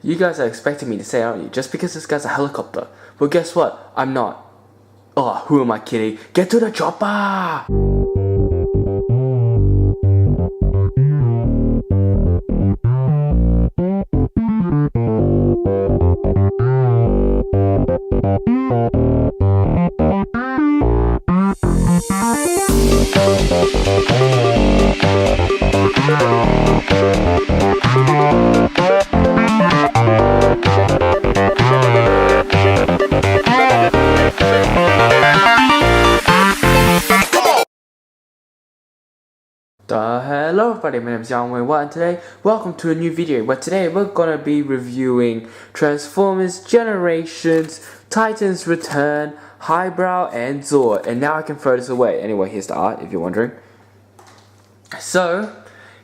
You guys are expecting me to say, aren't you? Just because this guy's a helicopter. But guess what? I'm not. Oh, who am I kidding? Get to the chopper! Hello everybody, my name is Yang Wei and today, welcome to a new video. But today we're gonna be reviewing Transformers Generations, Titans Return, Highbrow and Zord. And now I can throw this away. Anyway, here's the art if you're wondering. So,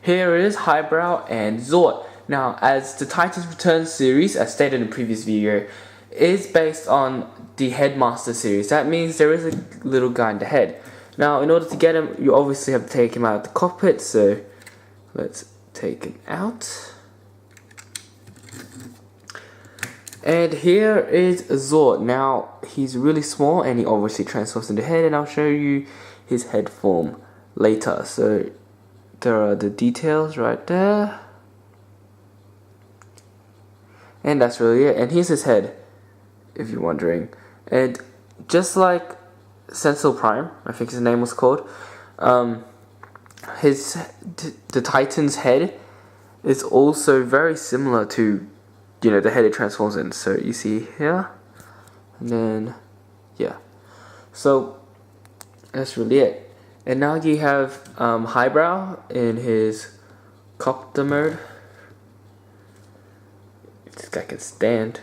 here is Highbrow and Zord. Now, as the Titans Return series, as stated in the previous video, is based on the Headmaster series. That means there is a little guy in the head. Now, in order to get him, you obviously have to take him out of the cockpit, so let's take him out. And here is Zord. Now, he's really small and he obviously transforms into head, and I'll show you his head form later. So, there are the details right there. And that's really it. And here's his head, if you're wondering. And just like Sentinel Prime, I think his name was called, the Titan's head is also very similar to, you know, the head it transforms in. So you see here, and then yeah, so that's really it. And now you have Highbrow in his copter mode. If this guy can stand.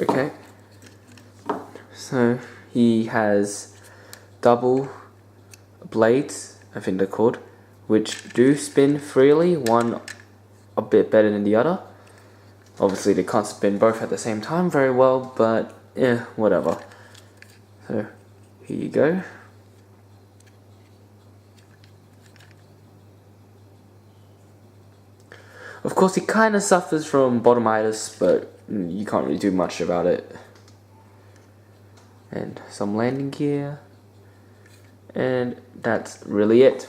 Okay, so he has double blades, I think they're called, which do spin freely, one a bit better than the other. Obviously they can't spin both at the same time very well, but yeah, whatever. So here you go. Of course he kind of suffers from bottomitis, but you can't really do much about it. And some landing gear, and that's really it.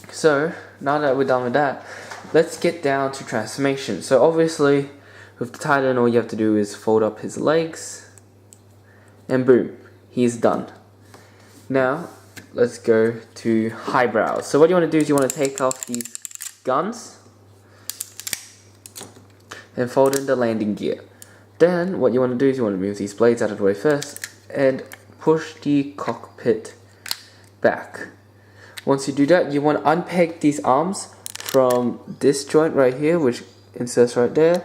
So now that we're done with that, let's get down to transformation. So obviously with the Titan, all you have to do is fold up his legs and boom, he's done. Now let's go to Highbrow. So what you want to do is you want to take off these guns and fold in the landing gear. Then what you want to do is you want to move these blades out of the way first and push the cockpit back. Once you do that, you want to unpeg these arms from this joint right here, which inserts right there,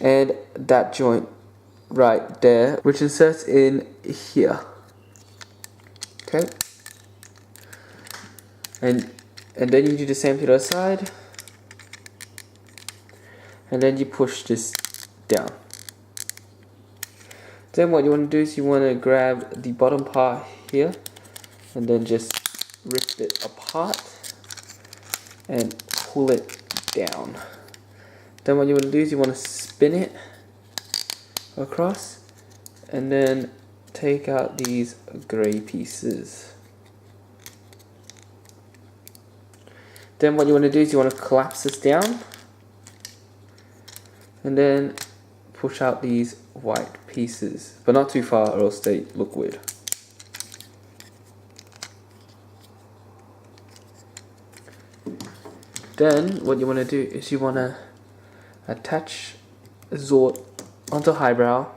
and that joint right there, which inserts in here. Okay, and then you do the same to the other side, and then you push this down. Then what you want to do is you want to grab the bottom part here and then just rip it apart and pull it down. Then what you want to do is you want to spin it across and then take out these grey pieces. Then what you want to do is you want to collapse this down and then push out these white pieces, but not too far or else they look weird. Then what you want to do is you want to attach Zord onto Highbrow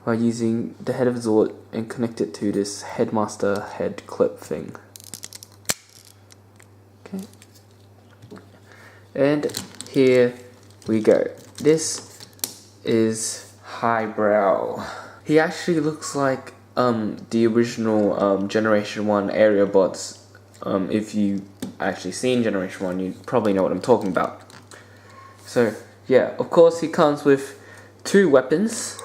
by using the head of Zord and connect it to this Headmaster head clip thing. Okay, and here we go. This is Highbrow. He actually looks like the original Generation 1 area bots. If you actually seen Generation 1, you probably know what I'm talking about. So yeah, of course he comes with two weapons,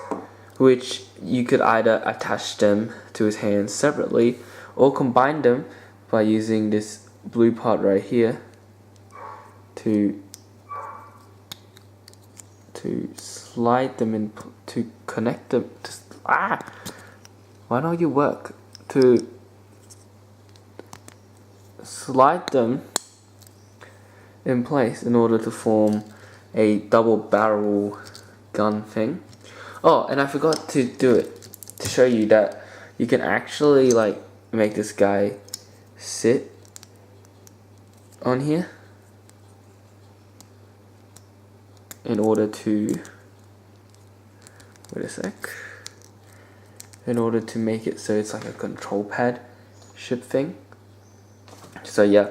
which you could either attach them to his hands separately or combine them by using this blue part right here to to slide them in, to connect them, why don't you work? To slide them in place in order to form a double barrel gun thing. Oh, and I forgot to do it, to show you that you can actually like make this guy sit on here in order to, wait a sec, in order to make it so it's like a control pad ship thing. So yeah,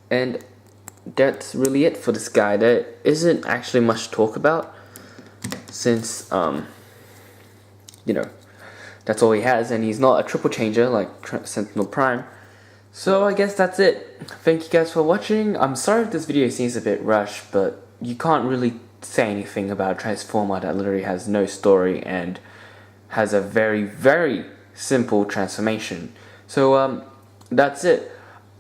and that's really it for this guy. There isn't actually much to talk about since you know, that's all he has, and he's not a triple changer like Sentinel Prime. So I guess that's it. Thank you guys for watching. I'm sorry if this video seems a bit rushed, but you can't really say anything about a Transformer that literally has no story and has a very, very simple transformation. So that's it.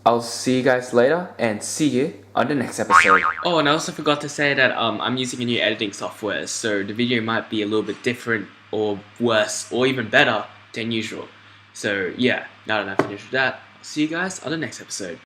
I'll see you guys later, and see you on the next episode. Oh, and I also forgot to say that I'm using a new editing software, so the video might be a little bit different, or worse, or even better than usual. So yeah, now that I've finished with that, I'll see you guys on the next episode.